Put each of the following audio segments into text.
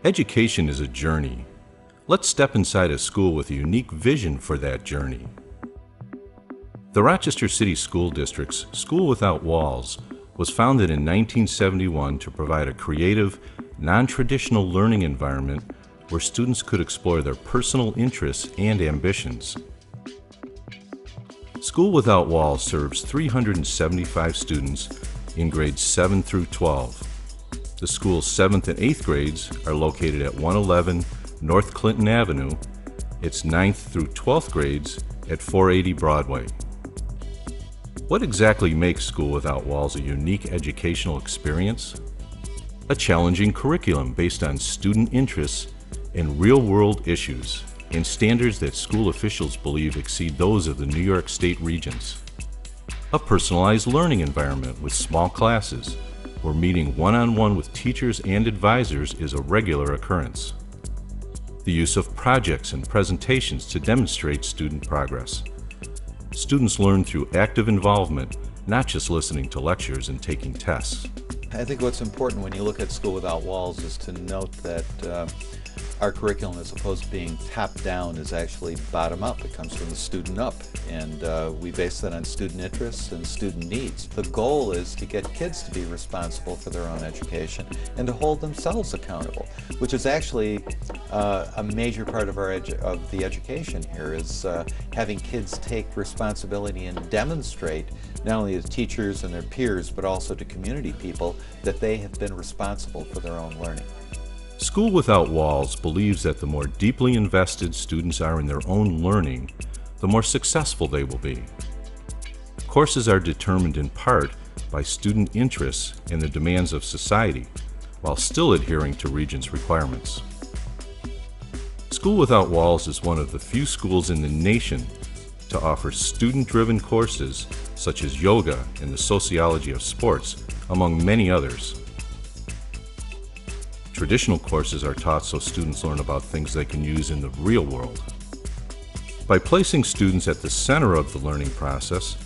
Education is a journey. Let's step inside a school with a unique vision for that journey. The Rochester City School District's School Without Walls was founded in 1971 to provide a creative, non-traditional learning environment where students could explore their personal interests and ambitions. School Without Walls serves 375 students in grades 7 through 12. The school's 7th and 8th grades are located at 111 North Clinton Avenue, its 9th through 12th grades at 480 Broadway. What exactly makes School Without Walls a unique educational experience? A challenging curriculum based on student interests and real-world issues, and standards that school officials believe exceed those of the New York State regions. A personalized learning environment with small classes, where meeting one-on-one with teachers and advisors is a regular occurrence. The use of projects and presentations to demonstrate student progress. Students learn through active involvement, not just listening to lectures and taking tests. I think what's important when you look at School Without Walls is to note that our curriculum, as opposed to being top-down, is actually bottom-up. It comes from the student up, and we base that on student interests and student needs. The goal is to get kids to be responsible for their own education and to hold themselves accountable, which is actually a major part of the education here, is having kids take responsibility and demonstrate, not only to teachers and their peers, but also to community people, that they have been responsible for their own learning. School Without Walls believes that the more deeply invested students are in their own learning, the more successful they will be. Courses are determined in part by student interests and the demands of society, while still adhering to Regents' requirements. School Without Walls is one of the few schools in the nation to offer student-driven courses such as yoga and the sociology of sports, among many others. Traditional courses are taught so students learn about things they can use in the real world. By placing students at the center of the learning process,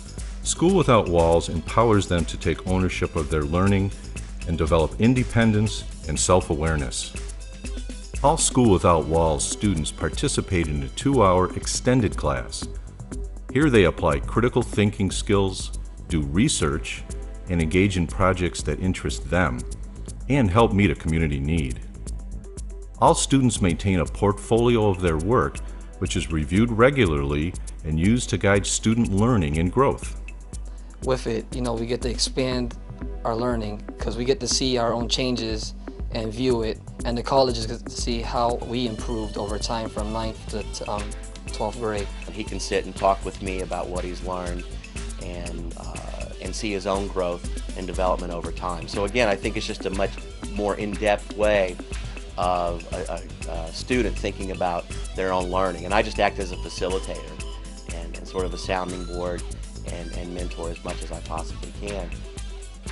School Without Walls empowers them to take ownership of their learning and develop independence and self-awareness. All School Without Walls students participate in a 2-hour extended class. Here they apply critical thinking skills, do research, and engage in projects that interest them and help meet a community need. All students maintain a portfolio of their work, which is reviewed regularly and used to guide student learning and growth. With it, we get to expand our learning because we get to see our own changes and view it, and the colleges get to see how we improved over time from 9th to 12th grade. He can sit and talk with me about what he's learned and see his own growth and development over time. So again, I think it's just a much more in-depth way of a student thinking about their own learning. And I just act as a facilitator and sort of a sounding board and mentor as much as I possibly can.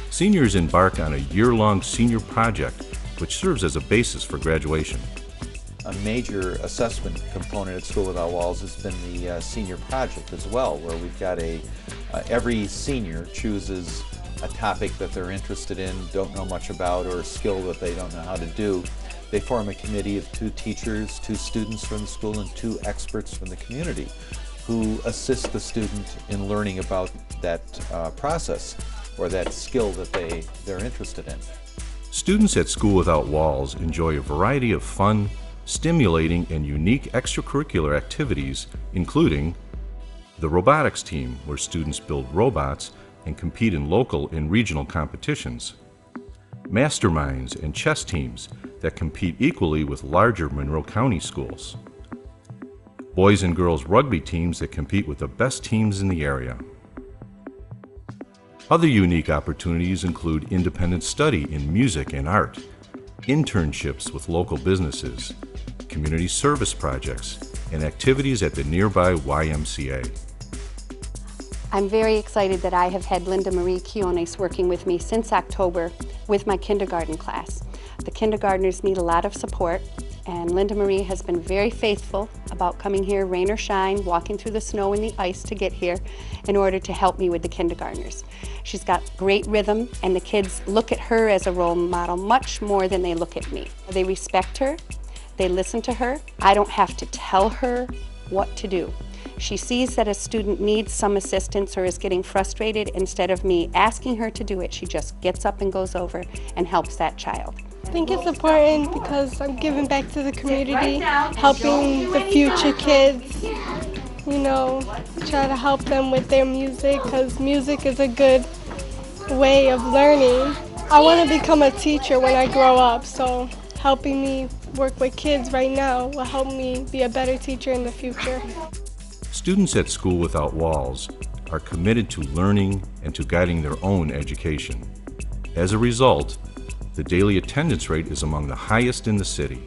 Seniors embark on a year-long senior project, which serves as a basis for graduation. A major assessment component at School Without Walls has been the senior project as well, where we've got every senior chooses a topic that they're interested in, don't know much about, or a skill that they don't know how to do. They form a committee of 2 teachers, 2 students from the school, and 2 experts from the community who assist the student in learning about that process or that skill that they're interested in. Students at School Without Walls enjoy a variety of fun, stimulating, and unique extracurricular activities, including the robotics team, where students build robots and compete in local and regional competitions, masterminds and chess teams that compete equally with larger Monroe County schools, boys and girls rugby teams that compete with the best teams in the area. Other unique opportunities include independent study in music and art, internships with local businesses, community service projects, and activities at the nearby YMCA. I'm very excited that I have had Lyndamarie Quinones working with me since October with my kindergarten class. The kindergartners need a lot of support, And Lyndamarie has been very faithful about coming here, rain or shine, walking through the snow and the ice to get here in order to help me with the kindergartners. She's got great rhythm, and the kids look at her as a role model much more than they look at me. They respect her, they listen to her. I don't have to tell her what to do. She sees that a student needs some assistance or is getting frustrated. Instead of me asking her to do it, she just gets up and goes over and helps that child. I think it's important because I'm giving back to the community, helping the future kids, you know, try to help them with their music because music is a good way of learning. I want to become a teacher when I grow up, so helping me work with kids right now will help me be a better teacher in the future. Students at School Without Walls are committed to learning and to guiding their own education. As a result, the daily attendance rate is among the highest in the city.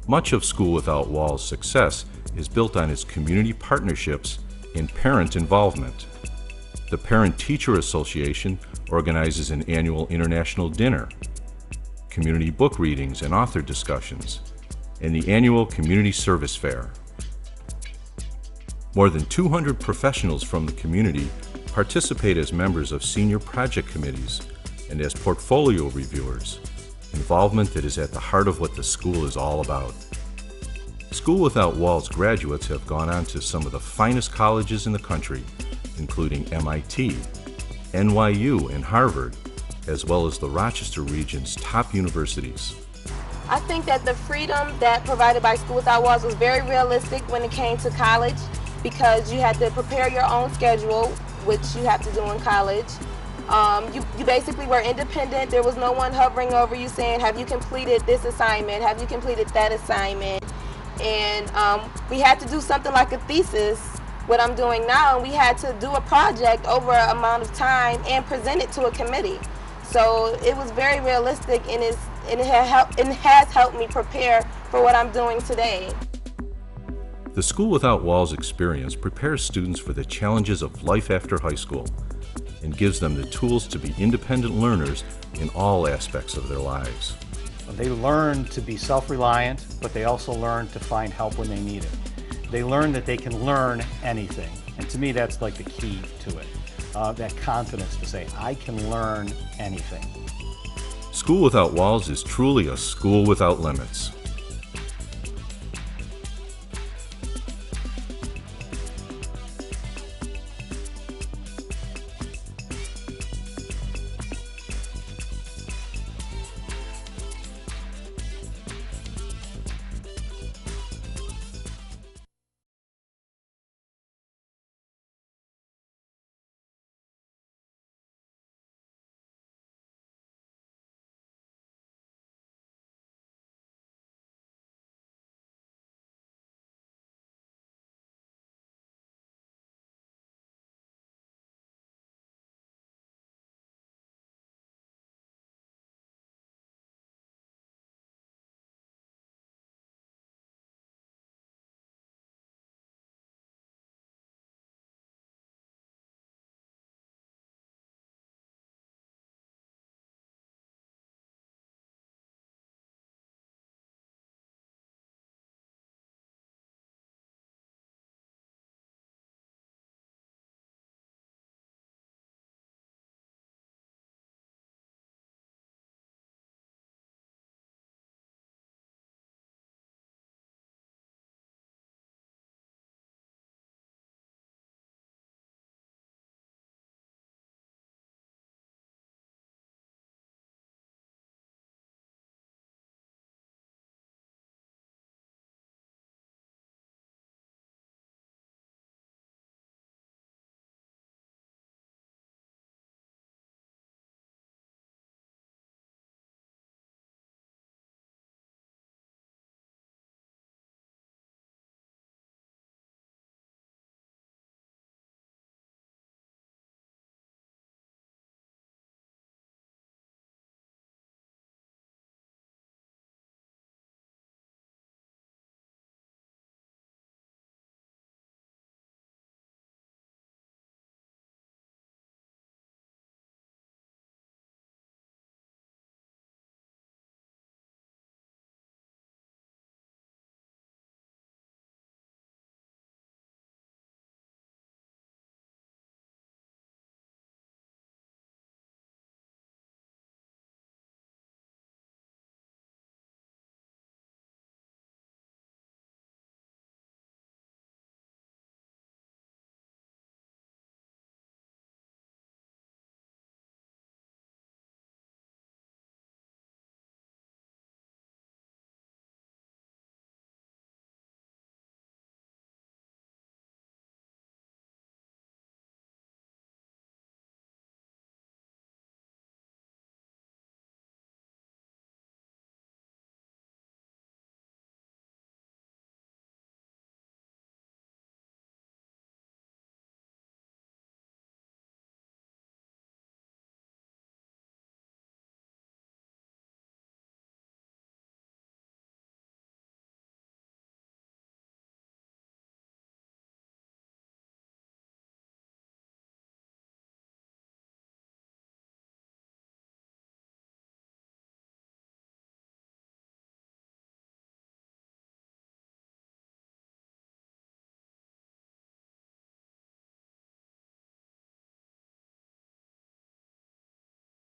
Much of School Without Walls' success is built on its community partnerships and parent involvement. The Parent-Teacher Association organizes an annual international dinner, community book readings and author discussions, and the annual Community Service Fair. More than 200 professionals from the community participate as members of senior project committees and as portfolio reviewers, involvement that is at the heart of what the school is all about. School Without Walls graduates have gone on to some of the finest colleges in the country, including MIT, NYU, and Harvard, as well as the Rochester region's top universities. I think that the freedom that provided by School Without Walls was very realistic when it came to college, because you had to prepare your own schedule, which you have to do in college. You basically were independent. There was no one hovering over you saying, have you completed this assignment? Have you completed that assignment? And we had to do something like a thesis, what I'm doing now, and we had to do a project over an amount of time and present it to a committee. So it was very realistic, and it has helped me prepare for what I'm doing today. The School Without Walls experience prepares students for the challenges of life after high school and gives them the tools to be independent learners in all aspects of their lives. They learn to be self-reliant, but they also learn to find help when they need it. They learn that they can learn anything, and to me that's like the key to it. That confidence to say, I can learn anything. School Without Walls is truly a school without limits.